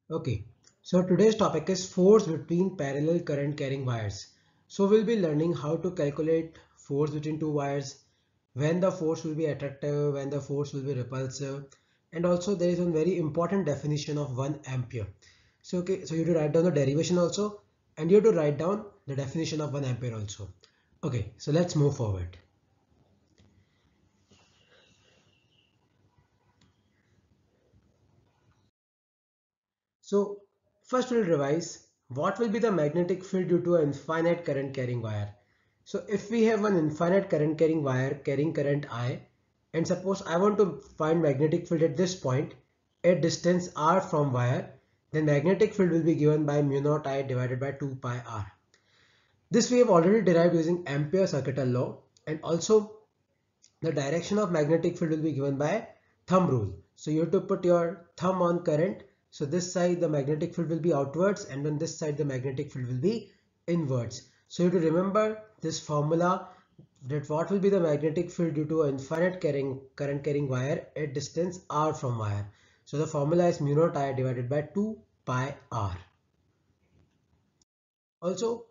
Okay, so today's topic is force between parallel current carrying wires. So we'll be learning how to calculate force between two wires, when the force will be attractive, when the force will be repulsive, and also there is one very important definition of 1 ampere. So you have to write down the derivation also, and you have to write down the definition of 1 ampere also. Okay, so let's move forward. So first we'll revise what will be the magnetic field due to an infinite current carrying wire. So if we have an infinite current carrying wire carrying current I, and suppose I want to find magnetic field at this point at distance r from wire, then magnetic field will be given by mu naught I divided by 2 pi r. This we have already derived using Ampere circuital law, and also the direction of magnetic field will be given by thumb rule. So you have to put your thumb on current. So this side the magnetic field will be outwards, and on this side the magnetic field will be inwards. So you have to remember this formula, that what will be the magnetic field due to an infinite current carrying wire at distance r from wire. So the formula is mu naught I divided by 2 pi r. Also,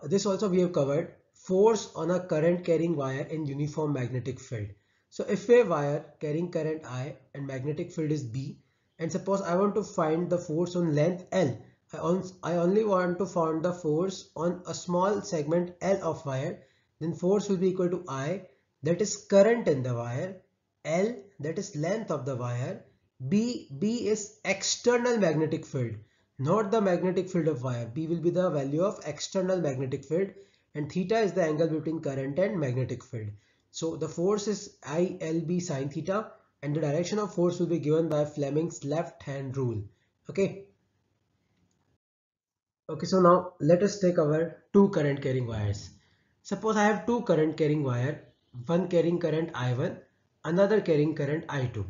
this also we have covered force on a current carrying wire in uniform magnetic field. So if a wire carrying current I and magnetic field is B, and suppose I want to find the force on length L, I only want to find the force on a small segment L of wire, then force will be equal to I, that is current in the wire, L, that is length of the wire, B is external magnetic field, not the magnetic field of wire. B will be the value of external magnetic field, and theta is the angle between current and magnetic field. So the force is ILB sine theta, and the direction of force will be given by Fleming's left hand rule. Okay. Okay, so now let us take our two current carrying wires. Suppose I have two current carrying wire, one carrying current I1, another carrying current I2.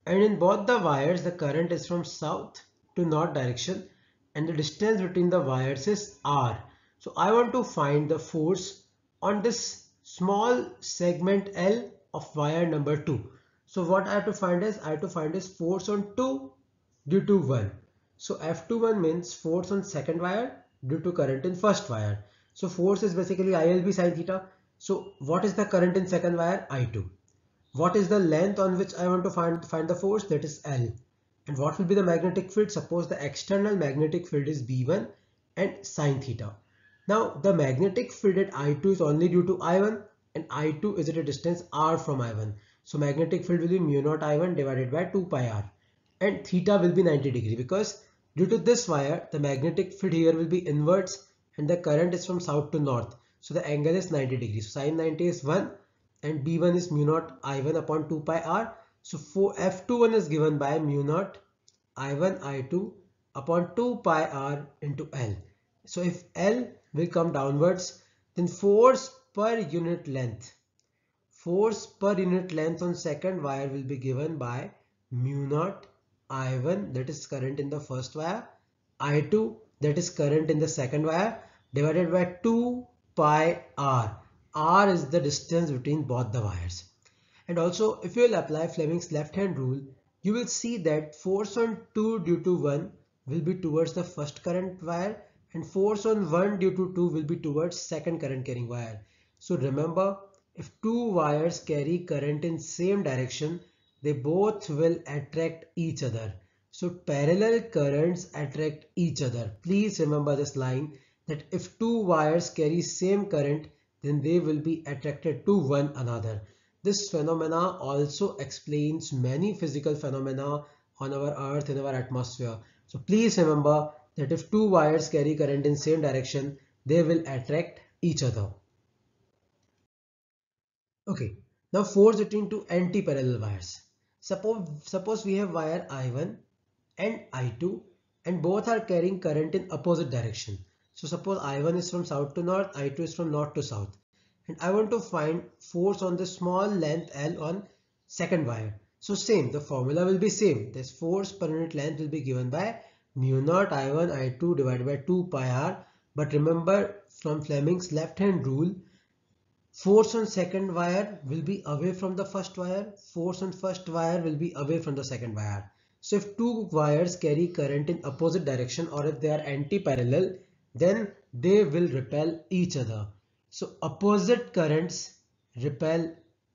And in both the wires, the current is from south to north direction, and the distance between the wires is R. So I want to find the force on this small segment L of wire number 2. So what I have to find is force on 2 due to 1. So F21 means force on second wire due to current in first wire. So force is basically ILB sine theta. So what is the current in second wire? I2. What is the length on which I want to find the force? That is L. And what will be the magnetic field? Suppose the external magnetic field is B1 and sine theta. Now the magnetic field at I2 is only due to I1, and I2 is at a distance r from I1. So magnetic field will be mu naught I1 divided by 2 pi r, and theta will be 90 degree, because due to this wire the magnetic field here will be inwards and the current is from south to north. So the angle is 90 degrees. So sine 90 is 1 and B1 is mu naught I1 upon 2 pi r. So for F21 is given by mu naught I1 I2 upon 2 pi r into L. So if L will come downwards, then force per unit length on second wire will be given by mu naught I1, that is current in the first wire, I2, that is current in the second wire, divided by 2 pi r. R is the distance between both the wires. And also if you will apply Fleming's left hand rule, you will see that force on 2 due to 1 will be towards the first current wire, and force on 1 due to 2 will be towards second current carrying wire. So remember, if two wires carry current in same direction, they both will attract each other. So parallel currents attract each other. Please remember this line, that if two wires carry same current, then they will be attracted to one another. This phenomena also explains many physical phenomena on our earth, in our atmosphere. So please remember that if two wires carry current in same direction, they will attract each other. Okay, now force between two anti-parallel wires. Suppose we have wire I1 and I2, and both are carrying current in opposite direction. So suppose I1 is from south to north, I2 is from north to south. And I want to find force on the small length L on second wire. So same, the formula will be same. This force per unit length will be given by mu naught I1 I2 divided by 2 pi r. But remember, from Fleming's left hand rule, force on second wire will be away from the first wire. Force on first wire will be away from the second wire. So if two wires carry current in opposite direction or if they are anti-parallel, then they will repel each other. So opposite currents repel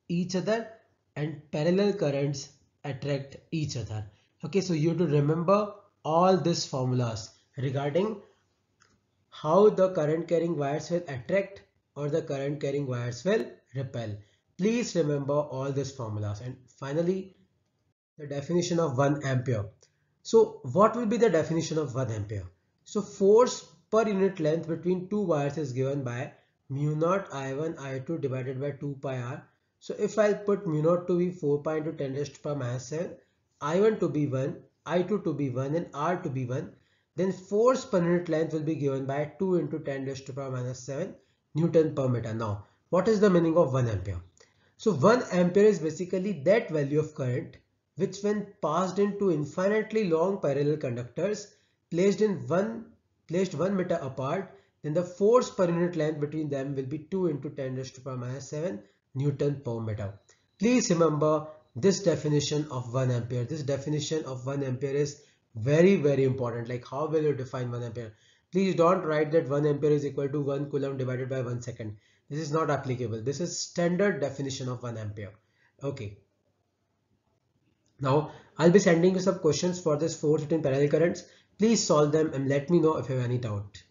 each other and parallel currents attract each other. Okay, so you have to remember all these formulas regarding how the current carrying wires will attract or the current carrying wires will repel. Please remember all these formulas. And finally, the definition of 1 ampere. So what will be the definition of 1 ampere? So force per unit length between two wires is given by mu naught I1 I2 divided by 2 pi r. So if I'll put mu naught to be 4 pi into 10 raised to power minus 7, I1 to be 1, I2 to be 1 and R to be 1, then force per unit length will be given by 2 into 10 raised to power minus 7 Newton per meter. Now, what is the meaning of 1 ampere? So 1 ampere is basically that value of current which when passed into infinitely long parallel conductors placed 1 meter apart, then the force per unit length between them will be 2 into 10 raised to power minus 7 Newton per meter. Please remember this definition of 1 ampere. This definition of 1 ampere is very important. Like how will you define 1 ampere? Please don't write that 1 ampere is equal to 1 coulomb divided by 1 second. This is not applicable. This is standard definition of 1 ampere. Okay. Now I'll be sending you some questions for this 415 parallel currents. Please solve them and let me know if you have any doubt.